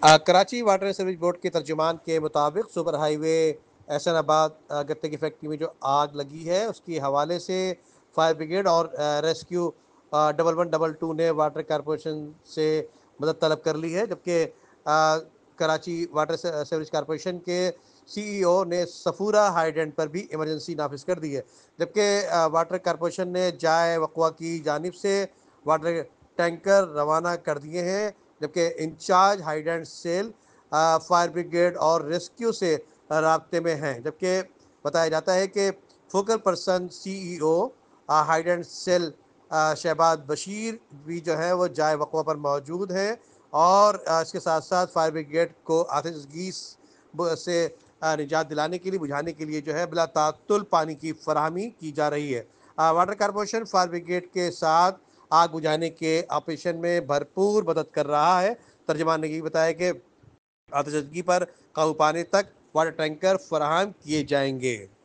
Karachi water service board के तर्जुमान के मुताबिक सुपर हाईवे एहसन आबाद गत्ते की फैक्ट्री में जो आग लगी है उसके हवाले से फायर ब्रिगेड और रेस्क्यू 1122 ने वाटर कारपोरेशन से मदद तलब कर ली है, जबकि कराची वाटर सर्विस कारपोरेशन के सीईओ ने सफूरा हाइडेंट पर भी इमरजेंसी नाफिज कर दी है, जबकि वाटर कारपोरेशन ने जाए वकवा की जानिब से वाटर टैंकर रवाना कर दिए हैं, जबकि in charge hydrant cell fire brigade और रेस्क्यू से राब्ते में हैं। जबकि बताया जाता है कि focal person CEO hydrant cell Shahbaz Bashir भी जो है वो जाए वकवा पर मौजूद हैं, और इसके साथ साथ फायर ब्रिगेड को आतिशगी से निजात दिलाने के लिए, बुझाने के लिए जो है बिला तातुल पानी की फराहमी की जा रही है। वाटर कारपोरेशन फायर ब्रिगेड के साथ आग बुझाने के ऑपरेशन में भरपूर मदद कर रहा है। तर्जमान ने ये बताया कि आतिशगी पर काबू पाने तक वाटर टैंकर फराहम किए जाएंगे।